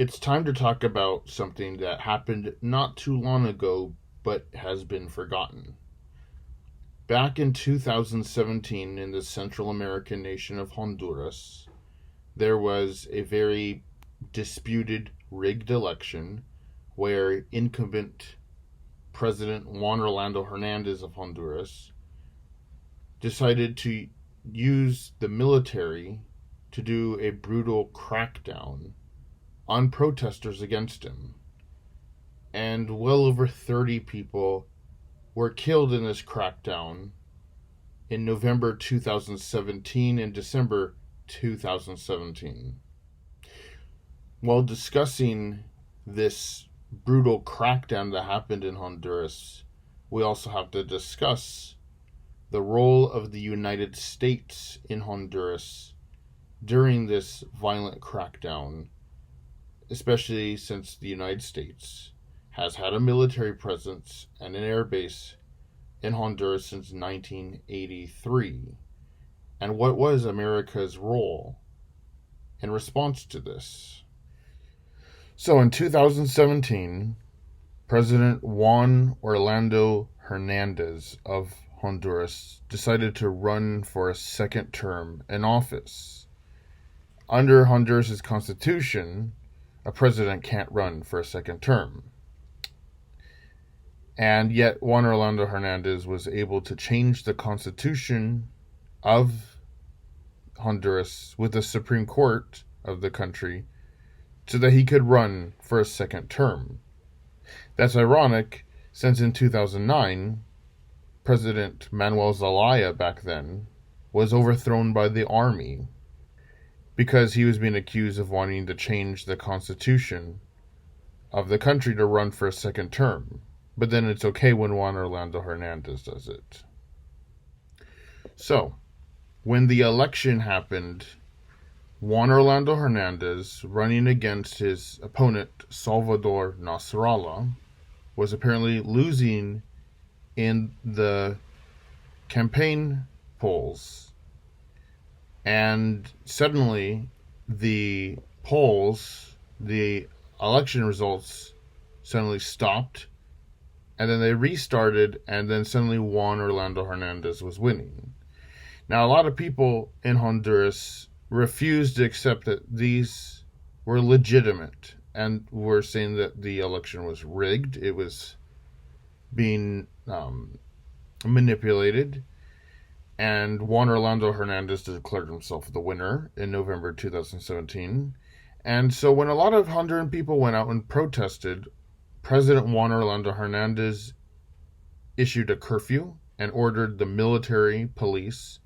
It's time to talk about something that happened not too long ago but has been forgotten. Back in 2017, in the Central American nation of Honduras, there was a very disputed, rigged election where incumbent President Juan Orlando Hernandez of Honduras decided to use the military to do a brutal crackdown on protesters against him. And well over 30 people were killed in this crackdown in November 2017 and December 2017. While discussing this brutal crackdown that happened in Honduras, we also have to discuss the role of the United States in Honduras during this violent crackdown, especially since the United States has had a military presence and an air base in Honduras since 1983. And what was America's role in response to this? So in 2017, President Juan Orlando Hernandez of Honduras decided to run for a second term in office. Under Honduras' constitution, a president can't run for a second term. And yet Juan Orlando Hernandez was able to change the constitution of Honduras with the Supreme Court of the country so that he could run for a second term. That's ironic, since in 2009, President Manuel Zelaya back then was overthrown by the army because he was being accused of wanting to change the constitution of the country to run for a second term. But then it's okay when Juan Orlando Hernandez does it. So, when the election happened, Juan Orlando Hernandez, running against his opponent Salvador Nasrallah, was apparently losing in the campaign polls. And suddenly, the election results suddenly stopped, and then they restarted, and then suddenly Juan Orlando Hernandez was winning. Now, a lot of people in Honduras refused to accept that these were legitimate, and were saying that the election was rigged. It was being manipulated. And Juan Orlando Hernandez declared himself the winner in November 2017. And so when a lot of Honduran people went out and protested, President Juan Orlando Hernandez issued a curfew and ordered the military police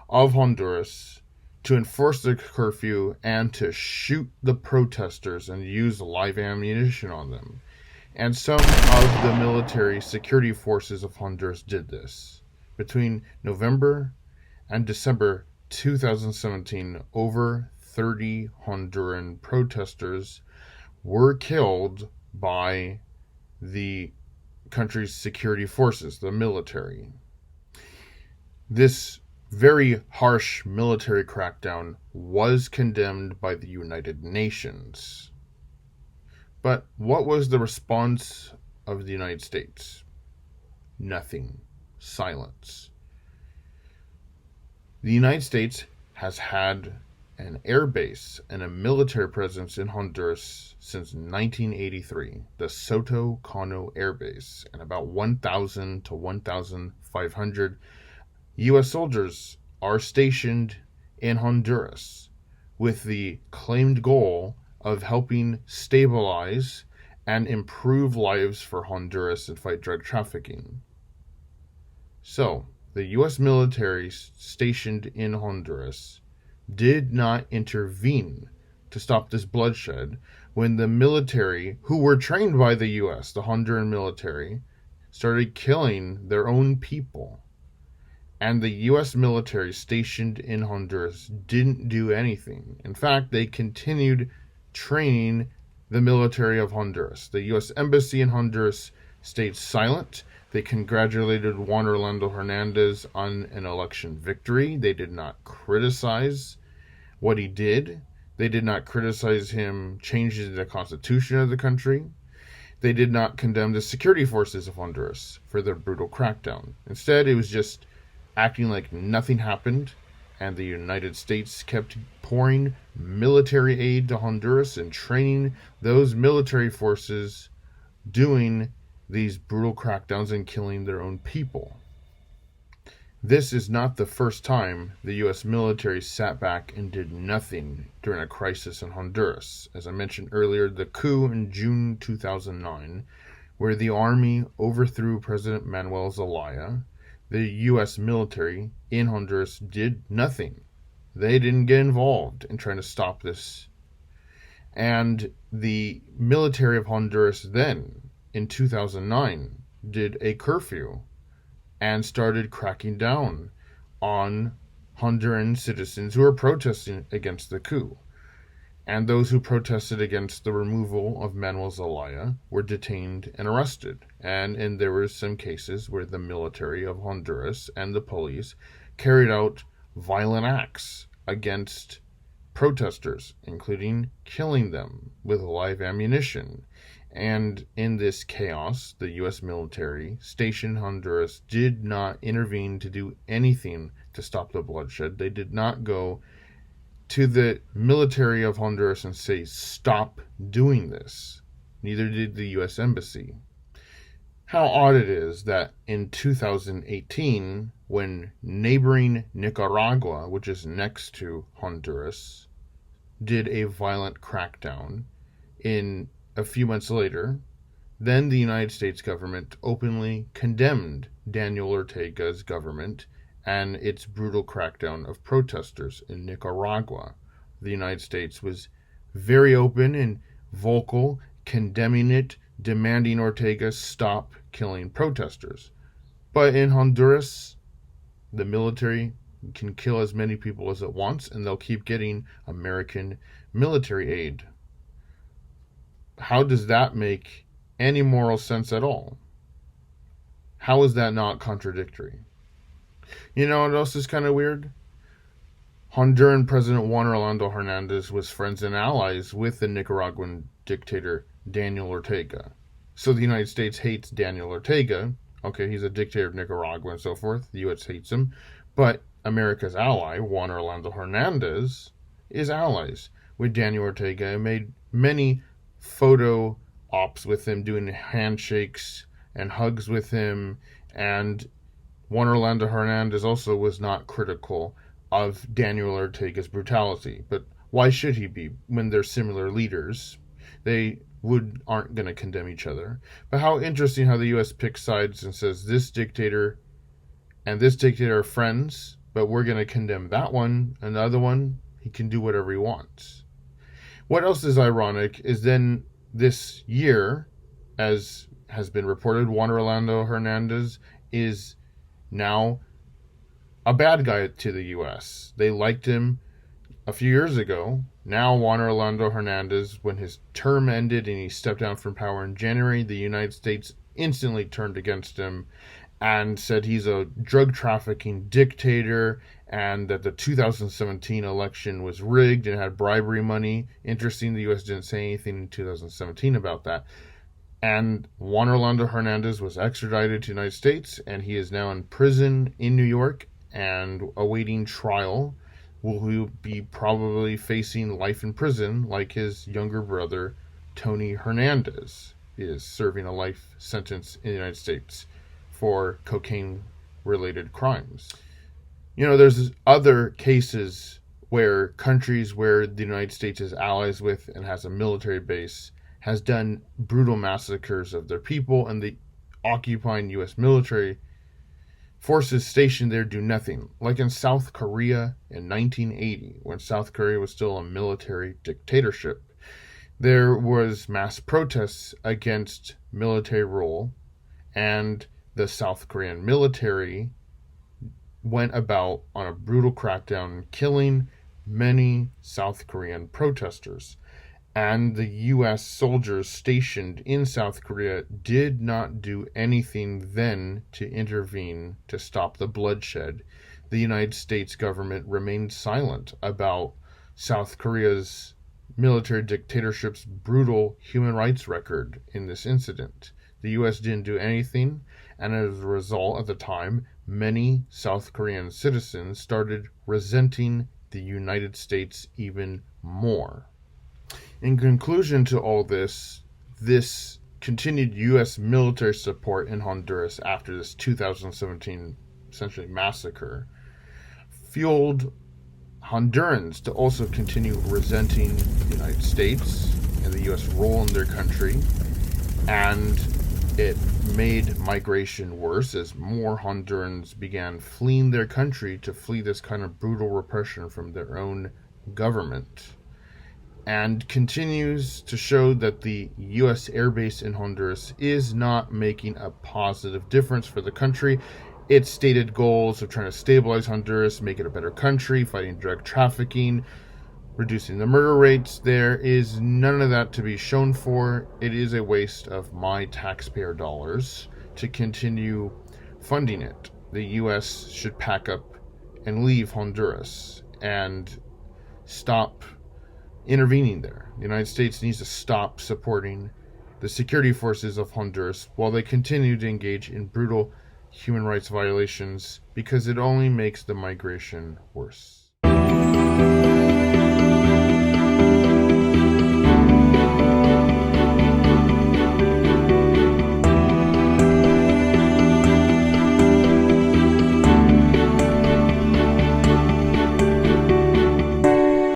of Honduras to enforce the curfew and to shoot the protesters and use live ammunition on them. And some of the military security forces of Honduras did this. Between November and December 2017, over 30 Honduran protesters were killed by the country's security forces, the military. This very harsh military crackdown was condemned by the United Nations. But what was the response of the United States? Nothing. Silence. The United States has had an air base and a military presence in Honduras since 1983, the Soto Cano Air Base, and about 1,000 to 1,500 U.S. soldiers are stationed in Honduras with the claimed goal of helping stabilize and improve lives for Honduras and fight drug trafficking. So, the U.S. military stationed in Honduras did not intervene to stop this bloodshed when the military, who were trained by the U.S., the Honduran military, started killing their own people. And the U.S. military stationed in Honduras didn't do anything. In fact, they continued training the military of Honduras. The U.S. Embassy in Honduras stayed silent. They congratulated Juan Orlando Hernandez on an election victory. They did not criticize what he did. They did not criticize him changing the constitution of the country. They did not condemn the security forces of Honduras for their brutal crackdown. Instead, it was just acting like nothing happened, and the United States kept pouring military aid to Honduras and training those military forces doing these brutal crackdowns and killing their own people. This is not the first time the U.S. military sat back and did nothing during a crisis in Honduras. As I mentioned earlier, the coup in June 2009, where the army overthrew President Manuel Zelaya, the U.S. military in Honduras did nothing. They didn't get involved in trying to stop this. And the military of Honduras then, in 2009, did a curfew and started cracking down on Honduran citizens who were protesting against the coup. And those who protested against the removal of Manuel Zelaya were detained and arrested. And there were some cases where the military of Honduras and the police carried out violent acts against protesters, including killing them with live ammunition. And in this chaos, the U.S. military stationed in Honduras did not intervene to do anything to stop the bloodshed. They did not go to the military of Honduras and say, stop doing this. Neither did the U.S. Embassy. How odd it is that in 2018, when neighboring Nicaragua, which is next to Honduras, did a violent crackdown, in a few months later, then the United States government openly condemned Daniel Ortega's government and its brutal crackdown of protesters in Nicaragua. The United States was very open and vocal, condemning it, demanding Ortega stop killing protesters. But in Honduras, the military can kill as many people as it wants, and they'll keep getting American military aid. How does that make any moral sense at all? How is that not contradictory? You know what else is kind of weird? Honduran President Juan Orlando Hernandez was friends and allies with the Nicaraguan dictator Daniel Ortega. So the United States hates Daniel Ortega. Okay, he's a dictator of Nicaragua and so forth. The U.S. hates him. But America's ally, Juan Orlando Hernandez, is allies with Daniel Ortega and made many photo ops with him, doing handshakes and hugs with him. And Juan Orlando Hernandez also was not critical of Daniel Ortega's brutality. But why should he be when they're similar leaders? They aren't going to condemn each other. But how interesting how the U.S. picks sides and says this dictator and this dictator are friends, but we're going to condemn that one. And the other one, he can do whatever he wants. What else is ironic is then this year, as has been reported, Juan Orlando Hernandez is now a bad guy to the U.S. They liked him a few years ago. Now Juan Orlando Hernandez, when his term ended and he stepped down from power in January, the United States instantly turned against him and said he's a drug trafficking dictator and that the 2017 election was rigged and had bribery money. Interesting, the U.S. didn't say anything in 2017 about that. And Juan Orlando Hernandez was extradited to the United States, and he is now in prison in New York and awaiting trial. Will he be probably facing life in prison like his younger brother, Tony Hernandez, is serving a life sentence in the United States for cocaine-related crimes. You know, there's other cases where countries where the United States is allies with and has a military base has done brutal massacres of their people, and the occupying U.S. military forces stationed there do nothing. Like in South Korea in 1980, when South Korea was still a military dictatorship, there was mass protests against military rule, and the South Korean military went about on a brutal crackdown, killing many South Korean protesters. And the U.S. soldiers stationed in South Korea did not do anything then to intervene to stop the bloodshed. The United States government remained silent about South Korea's military dictatorship's brutal human rights record in this incident. The U.S. didn't do anything, and as a result, at the time, many South Korean citizens started resenting the United States even more. In conclusion to all this continued U.S. military support in Honduras after this 2017 essentially massacre fueled Hondurans to also continue resenting the United States and the U.S. role in their country, and it made migration worse as more Hondurans began fleeing their country to flee this kind of brutal repression from their own government, and continues to show that the U.S. airbase in Honduras is not making a positive difference for the country. Its stated goals of trying to stabilize Honduras, make it a better country, fighting drug trafficking, reducing the murder rates, there is none of that to be shown for. It is a waste of my taxpayer dollars to continue funding it. The U.S. should pack up and leave Honduras and stop intervening there. The United States needs to stop supporting the security forces of Honduras while they continue to engage in brutal human rights violations, because it only makes the migration worse.